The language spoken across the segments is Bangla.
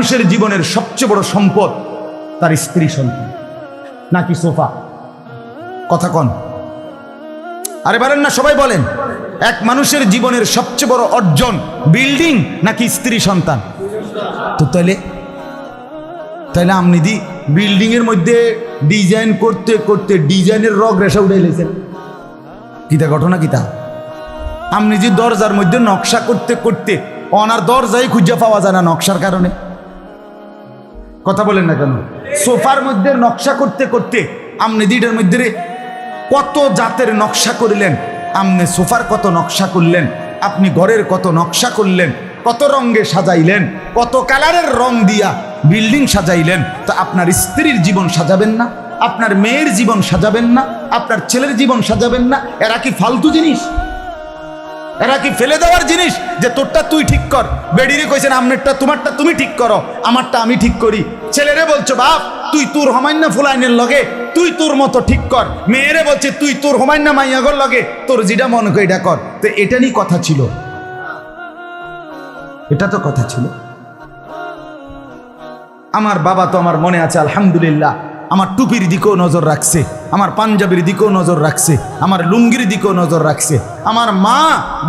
মানুষের জীবনের সবচেয়ে বড় সম্পদ তার স্ত্রী সন্তান নাকি সোফা? কথা কন, আরে বলেন না, সবাই বলেন। এক মানুষের জীবনের সবচেয়ে বড় অর্জন বিল্ডিং নাকি স্ত্রী সন্তান? তো তাইলে আপনি দি বিল্ডিং এর মধ্যে ডিজাইন করতে করতে ডিজাইনের রগ রেশা উঠে এলেছেন। কিতা ঘটনা কিতা? আপনি যে দরজার মধ্যে নকশা করতে করতে অনার দরজাই খুঁজে পাওয়া যায় না নকশার কারণে। কথা বলেন না কেন? সোফার মধ্যে নকশা করতে করতে আপনি দিটার মধ্যে কত জাতের নকশা করলেন, আপনি সোফার কত নকশা করলেন, আপনি ঘরের কত নকশা করলেন, কত রঙে সাজাইলেন, কত কালারের রং দিয়া বিল্ডিং সাজাইলেন। তো আপনার স্ত্রীর জীবন সাজাবেন না? আপনার মেয়ের জীবন সাজাবেন না? আপনার ছেলের জীবন সাজাবেন না? এরা কি ফালতু জিনিস? এরা কি ফেলে দেওয়ার জিনিস যে তোরটা তুই ঠিক কর? বেডিরে কইছেন আমনেরটা তোমারটা তুমি ঠিক করো, আমারটা আমি ঠিক করি। ছেলেরে বলছো বাপ তুই তোর হমাইন্না ফুলাইনের লগে তুই তোর মতো ঠিক কর। মেয়েরে বলছে তুই তোর হমাইন্না মাইয়াগর লগে তোর যেটা মন করে এটা কর। তো এটা নিয়ে কথা ছিল, এটা তো কথা ছিল। আমার বাবা তো আমার মনে আছে আলহামদুলিল্লাহ আমার টুপির দিকেও নজর রাখছে, আমার পাঞ্জাবির দিকেও নজর রাখছে, আমার লুঙ্গির দিকেও নজর রাখছে। আমার মা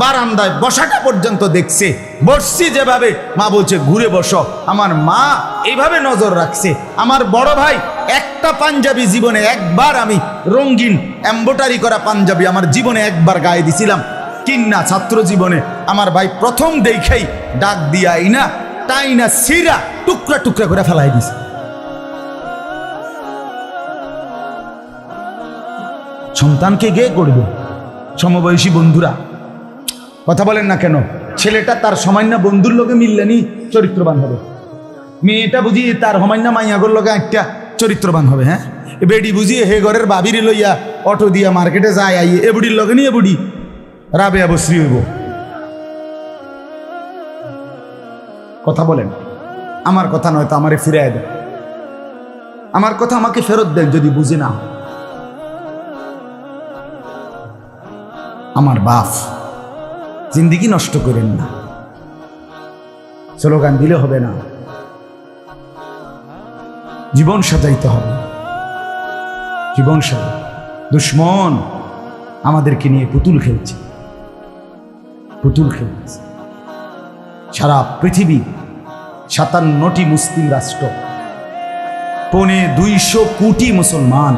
বারান্দায় বসাটা পর্যন্ত দেখছে, বসছি যেভাবে মা বলছে ঘুরে বসো, আমার মা এইভাবে নজর রাখছে। আমার বড় ভাই একটা পাঞ্জাবি জীবনে একবার, আমি রঙিন এমব্রয়ডারি করা পাঞ্জাবি আমার জীবনে একবার গায়ে দিছিলাম কিন্না ছাত্র জীবনে। আমার ভাই প্রথম দেখেই ডাক দিয়া ইনা টাইনা সিরা টুকরা টুকরা করে ফেলাই দিছে। সন্তানকে গে করবে সমবয়সী বন্ধুরা? কথা বলেন না কেন? ছেলেটা তার সামান্য বন্ধুর লোকে মিললেনি চরিত্রবান হবে, মেয়েটা বুঝি তার হমান্য মাইয়াগর লোকে একটা চরিত্রবান হবে। হ্যাঁ, বেডি বুঝিয়ে হে ঘরের বাবির লইয়া অটো দিয়া মার্কেটে যায় আইয়ে এ বুড়ির লগে নিয়ে বুড়ি রাবে আবশ্রী হইব। কথা বলেন, আমার কথা নয় তো আমারে ফিরাই দেন, আমার কথা আমাকে ফেরত দেন যদি বুঝে না। আমার বাপ জিন্দিগি নষ্ট করেন না, স্লোগান দিলে হবে না, জীবন সাজাইতে হবে। জীবন সাজাই। দুশ্মন আমাদেরকে নিয়ে পুতুল খেলছে, পুতুল খেলছে। সারা পৃথিবী 57টি মুসলিম রাষ্ট্র, 250 কোটি মুসলমান,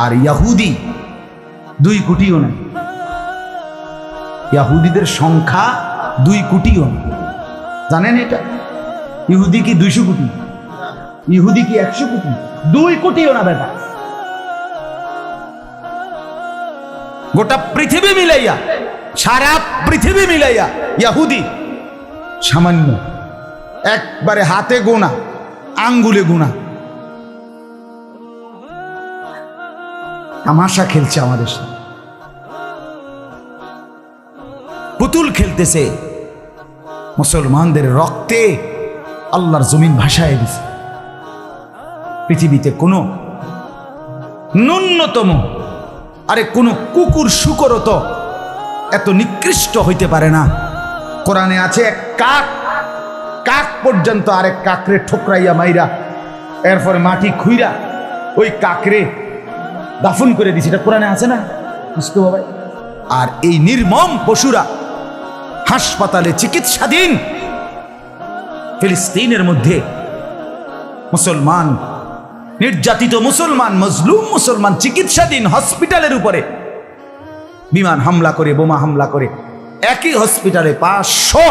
আর ইহুদি 2 কোটিও না। ইহুদিদের সংখ্যা 2 কোটিও না। জানেন এটা? ইহুদি কি 200 কোটি? ইহুদি কি 100 কোটি? 2 কোটিও না বেটা। গোটা পৃথিবী মিলাইয়া, সারা পৃথিবী মিলাইয়া ইহুদি সামান্য, একবারে হাতে গোনা, আঙ্গুলে গোনা। তামাশা খেলছে আমাদের সাথে, পুতুল খেলতেছে। মুসলমানদের রক্তে আল্লাহর জমিন ভাসায় দিছে। পৃথিবীতে কোনো ন্যূনতম কোনো কুকুর শুকরও তো এত নিকৃষ্ট হইতে পারে না। কোরআনে আছে এক কাক পর্যন্ত আরেক কাকরে ঠোকরাইয়া মাইরা এরপরে মাটি খুইরা ওই কাকরে দাফন করে দিছে। এটা কোরআনে আছে না? আর এই নির্মম পশুরা হাসপাতালে চিকিৎসাধীন ফিলিস্তিনের মধ্যে মুসলমান, নির্যাতিত মুসলমান, মজলুম মুসলমান চিকিৎসাধীন হসপিটালের উপরে বিমান হামলা করে, বোমা হামলা করে একই হসপিটালে 500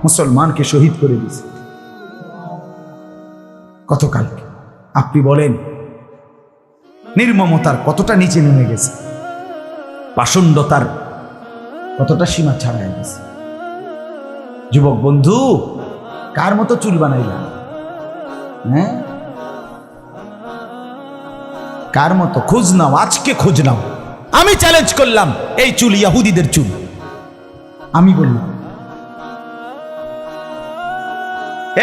মুসলমানকে শহীদ করে দিয়েছে গতকালকে। আপনি বলেন নির্মমতার কতটা নিচে নেমে গেছে, পাষণ্ডতার কতটা সীমা ছাড়াই গেছে। যুবক বন্ধু, কার মতো চুল বানাইলাম? হ্যাঁ, কার মতো? খোঁজ নাও, আজকে খোঁজ নাও। আমি চ্যালেঞ্জ করলাম এই চুল ইহুদিদের চুল। আমি বললাম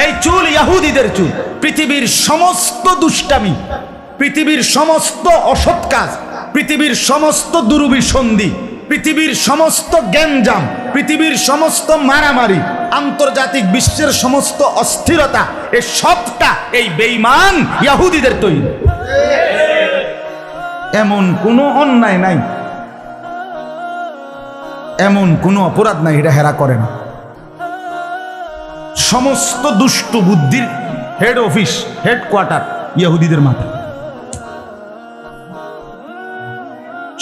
এই চুল ইহুদিদের চুল। পৃথিবীর সমস্ত দুষ্টামি, পৃথিবীর সমস্ত অসৎ কাজ, পৃথিবীর সমস্ত দুরভিসন্ধি পৃথিবীর সমস্ত গ্যাঞ্জাম, পৃথিবীর সমস্ত মারামারি, আন্তর্জাতিক বিশ্বের সমস্ত অস্থিরতা, এই সবটা এই বেঈমান ইহুদিদের তৈরি। এমন কোনো অন্যায় নাই, এমন কোনো অপরাধ নাই এটা হেরা করে না। সমস্ত দুষ্ট বুদ্ধির হেড অফিস, হেডকোয়ার্টার ইহুদিদের মাথা।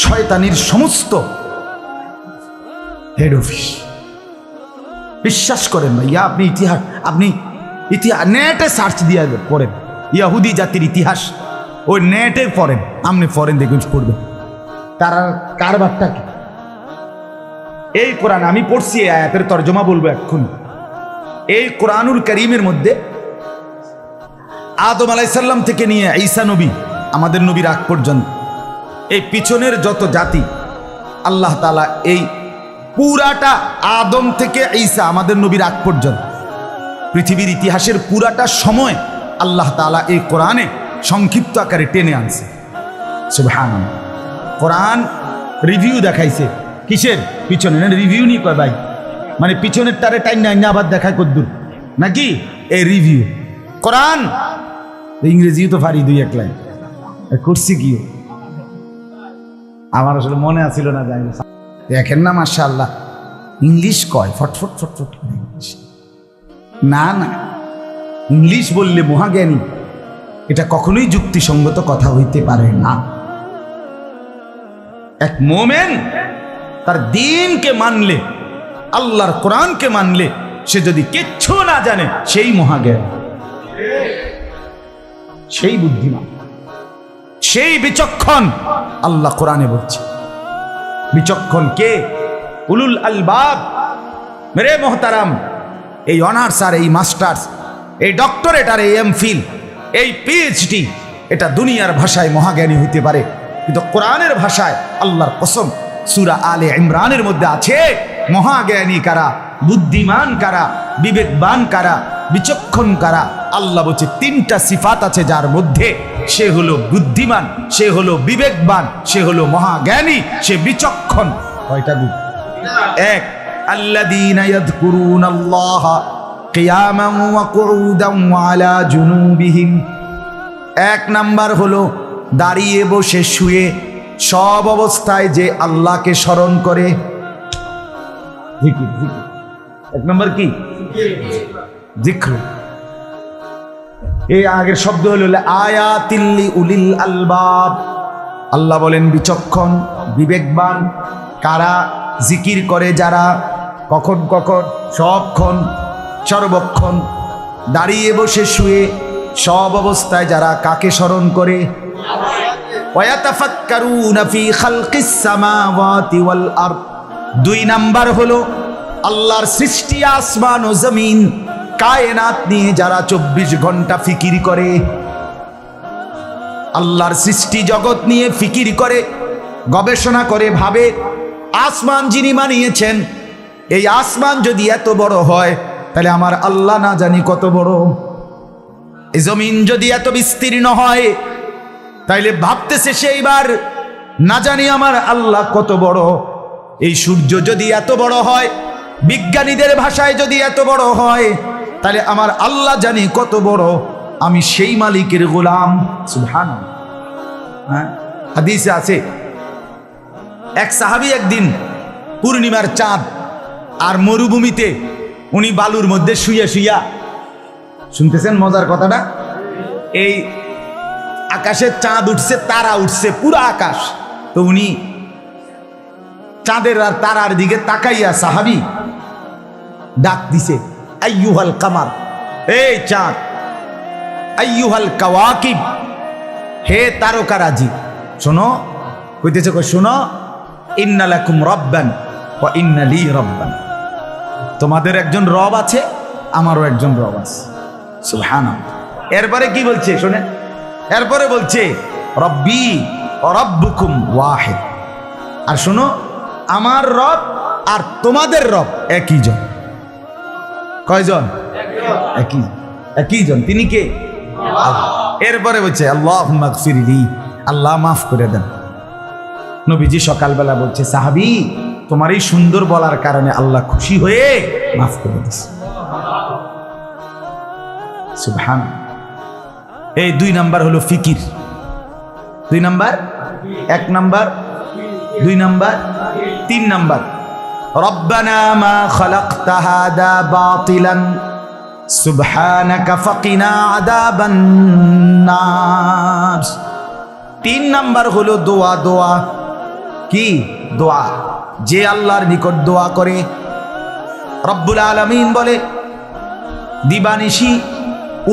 শয়তানির সমস্ত হেড অফিস। বিশ্বাস করেন না, আপনি ইতিহাস, আপনি ইতিহাস নেটে সার্চ দিয়ে পড়েন, ইহুদি জাতির ইতিহাস ওই নেটে পড়েন, আপনি পড়েন দেখুন পড়বেন তারা কারবারটা কি। এই কোরআন আমি পড়ছি, এই আয়াতের তর্জমা বলবো এখন। এই কোরআনুল কারীমের মধ্যে আদম আলাইহিস সালাম থেকে নিয়ে ঈসা নবী, আমাদের নবীর আগ পর্যন্ত এই পিছনের যত জাতি, আল্লাহ তাআলা এই পুরাটা আদম থেকে ঈসা আমাদের নবীর আগ পর্যন্ত পৃথিবীর ইতিহাসের পুরাটা সময় আল্লাহ তাআলা এই কোরআনে সংক্ষিপ্ত আকারে টেনে আনছে। সুবহানাল্লাহ। কোরআন রিভিউ দেখাইছে কিসের পিছনে, রিভিউ নি কয় ভাই, মানে পিছনের টারে টাইম না আবার দেখায় কদ্দুর নাকি এই রিভিউ। কোরআন ইংরেজিও তো পারি দুই এক লাইন করছি কি, আমার আসলে মনে আছিল না, যাই দেখেন না মাশাআল্লাহ ইংলিশ কয় ফটফট ফটফট করে ইংলিশ। না না, ইংলিশ বললে মহাজ্ঞানী, এটা কখনোই যুক্তিসঙ্গত কথা হইতে পারে না। এক মোমেন তার দ্বীনকে মানলে, আল্লাহর কোরআনকে মানলে, সে যদি কিচ্ছু না জানে সেই মহাজ্ঞানী, সেই বুদ্ধিমান, সেই বিচক্ষণ। আল্লাহ কোরআনে বলছে বিচক্ষণ কে? উলুল আলবাব। মেরে মোহতারাম, এই অনার্স আর এই মাস্টার্স, এই ডক্টরেট আর এই এমফিল, এই পিএইচডি, এটা দুনিয়ার ভাষায় মহাজ্ঞানী হইতে পারে, কিন্তু কোরআনের ভাষায় আল্লাহর কসম, সূরা আলে ইমরানের মধ্যে আছে মহাজ্ঞানী কারা, বুদ্ধিমান কারা, বিবেকবান কারা, বিচক্ষণ কারা। আল্লাহ বলছে তিনটা সিফাত আছে যার মধ্যে, সে হলো বুদ্ধিমান, সে হলো বিবেকবান, সে হলো মহাজ্ঞানী, সে বিচক্ষণ। কয়টা গুণ? এক, আল্লাযীনা ইয়াযকুরুনাল্লাহা কিয়ামান ওয়া কুউদান ওয়া আলা জুনুবিহিম। এক নাম্বার হলো দাঁড়িয়ে বসে শুয়ে সব অবস্থায় যে আল্লাহকে স্মরণ করে। জিকির, জিকির। এক নাম্বার কি? জিক্র। এই আগের শব্দ হলো আয়াতিল উলিল আলবাব। আল্লাহ বলেন বিচক্ষণ, বিবেকবান কারা? জিকির করে যারা, কখন কখন, সবক্ষণ, সর্বক্ষণ, দাঁড়িয়ে বসে শুয়ে সব অবস্থায় যারা কাকে স্মরণ করে? ওয়াতাফাক্কারুনা ফি খালকিস সামাওয়াতি ওয়াল আরদ। দুই নাম্বার হলো আল্লাহর সৃষ্টি আসমান ও জমিন, কায়নাত নিয়ে যারা 24 ঘন্টা ফিকির করে। আল্লাহর সৃষ্টি জগৎ নিয়ে ফিকির করে, গবেষণা করে, ভাবে আসমান যিনি বানিয়েছেন, এই আসমান যদি এত বড় হয় তাহলে আমার আল্লাহ না জানি কত বড়। এই জমিন যদি এত বিস্তীর্ণ হয় তাইলে ভাবতেছে সেইবার না জানি আমার আল্লাহ কত বড়। এই সূর্য যদি এত বড় হয়, বিজ্ঞানীদের ভাষায় যদি এত বড় হয়, তাহলে আমার আল্লাহ জানি কত বড়। আমি সেই মালিকের গোলাম। সুবহানাল্লাহ। হ্যাঁ, হাদিসে আছে এক সাহাবী একদিন পূর্ণিমার চাঁদ আর মরুভূমিতে উনি বালুর মধ্যে শুয়ে শুইয়া, শুনতেছেন মজার কথাটা, এই আকাশে চাঁদ উঠছে, তারা উঠছে, পুরো আকাশ। তো উনি চাঁদের আর তারার দিকে তাকাইয়া সাহাবী ডাক দিছে, আইয়ুহাল কামার, এই চাঁদ, আইয়ুহাল কাওয়াকিব, হে তারকারাজি, শোনো। কইতেছে, কই শোনো, ইন্না লাকুম রব্বান ওয়া ইন্না লি রব্বান। তোমাদের একজন রব আছে, আমারও একজন রব আছে। সুবহানাল্লাহ। এরপরে কি বলছে শোনেন, এরপরে বলছে রব্বি ওয়া রব্বুকুম ওয়াহিদ। আর শোনো, আমার রব আর তোমাদের রব একই জন। কয়জন? একই জন। তিনি কে? আল্লাহ। এরপরে বলছে আল্লাহুম্মা গফিরলি, আল্লাহ মাফ করে দেন। নবীজি সকালবেলা বলছে, সাহাবী তোমার এই সুন্দর বলার কারণে আল্লাহ খুশি হয়ে মাফ করে দিয়েছে। সুবহান। এই 2 নাম্বার হলো ফিকির। 2 নাম্বার, 1 নাম্বার, 2 নাম্বার, 3 নাম্বার, রব্বানা মা খালাকতা হাদা বাতিলান সুবহানাকা ফাকিনা আযাবান নার। 3 নাম্বার হলো দোয়া। দোয়া কি? দোয়া। যে আল্লাহর নিকট দোয়া করে, রব্বুল আলামিন বলে দিবানিশি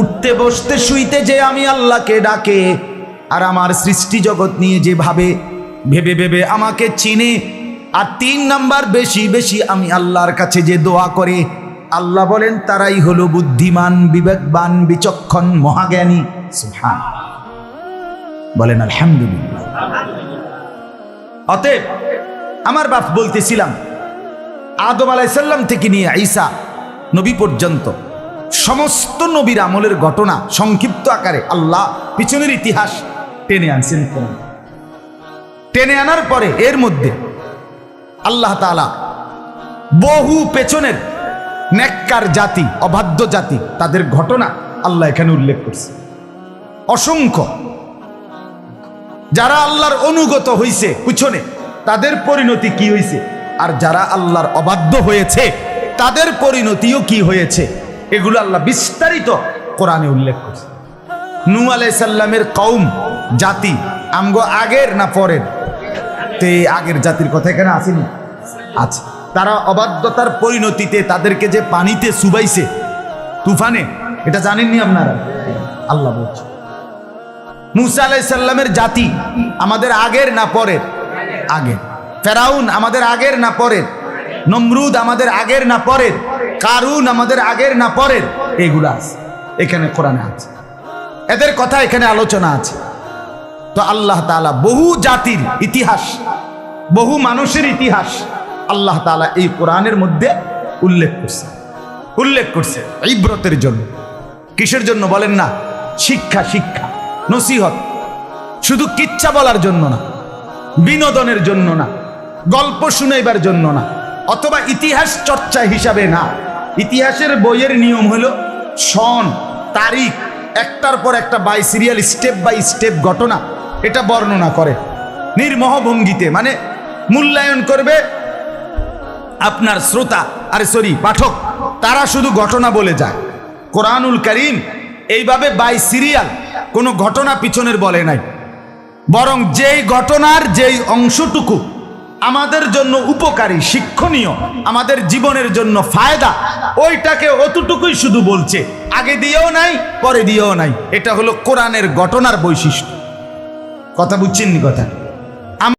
উঠতে বসতে শুইতে যে আমি আল্লাহকে ডাকে, আর আমার সৃষ্টি জগৎ নিয়ে যে ভেবে ভেবে আমাকে চিনে, আর 3 নাম্বার বেশি বেশি আমি আল্লাহর কাছে যে দোয়া করে, আল্লাহ বলেন তারাই হলো বুদ্ধিমান, বিবেকবান, বিচক্ষণ, মহাজ্ঞানী। সুবহান। বলেন আলহামদুলিল্লাহ। অতএব আমার বাপ বলতেছিলাম, আদম আলাইহিস সালাম থেকে নিয়ে ঈসা নবী পর্যন্ত সমস্ত নবীর আমলের ঘটনা সংক্ষিপ্ত আকারে আল্লাহ পিছনের ইতিহাস টেনে আনছেন। টেনে আনার পরে এর মধ্যে আল্লাহ তাআলা বহু পেছনের নেককার জাতি, অবাধ্য জাতি, তাদের ঘটনা আল্লাহ এখানে উল্লেখ করছে। অসংখ্য যারা আল্লাহর অনুগত হইছে পিছনে, তাদের পরিণতি কি হয়েছে, আর যারা আল্লাহর অবাধ্য হয়েছে তাদের পরিণতিও কি হয়েছে, এগুলো আল্লাহ বিস্তারিত কোরআনে উল্লেখ করছে। নূহ আলাইহিস সালামের কওম জাতি আমগো আগের না পরের? তে আগের জাতির কথা এখানে আসেনি? আচ্ছা, তারা অবাধ্যতার পরিণতিতে তাদেরকে যে পানিতে চুবাইছে তুফানে, এটা জানেননি আপনারা? আল্লাহ বলছে। মূসা আলাইহিস সালামের জাতি আমাদের আগের না পরের? আগের। ফেরাউন আমাদের আগের না পরের? নমরুদ আমাদের আগের না পরের? কারুন আমাদের আগের না পরের? এগুলো আছে এখানে কোরআনে আছে, এদের কথা এখানে আলোচনা আছে। তো আল্লাহ তাআলা বহু জাতির ইতিহাস, বহু মানুষের ইতিহাস আল্লাহ তাআলা এই কোরআনের মধ্যে উল্লেখ করছে ইবরতের জন্য। কিসের জন্য বলেন না? শিক্ষা, নসিহত, শুধু কিচ্ছা বলার জন্য না, বিনোদনের জন্য না, গল্প শুনাইবার জন্য না, অথবা ইতিহাস চর্চা হিসাবে না। ইতিহাসের বইয়ের নিয়ম হলো সন, তারিখ, একটার পর একটা by serial, step by step ঘটনা এটা বর্ণনা করে নির্মোহ ভঙ্গিতে, মানে মূল্যায়ন করবে আপনার শ্রোতা, পাঠক, তারা শুধু ঘটনা বলে যায়। কোরআনুল কারীম এইভাবে বাই সিরিয়াল কোনো ঘটনা পিছনের বলে নাই, বরং যেই ঘটনার যেই অংশটুকু আমাদের জন্য উপকারী, শিক্ষণীয়, আমাদের জীবনের জন্য ফায়দা, ওইটাকে অতটুকুই শুধু বলছে, আগে দিয়েও নাই পরে দিয়েও নাই। এটা হলো কোরআনের ঘটনার বৈশিষ্ট্য। কথা বুঝছেন নি কথা?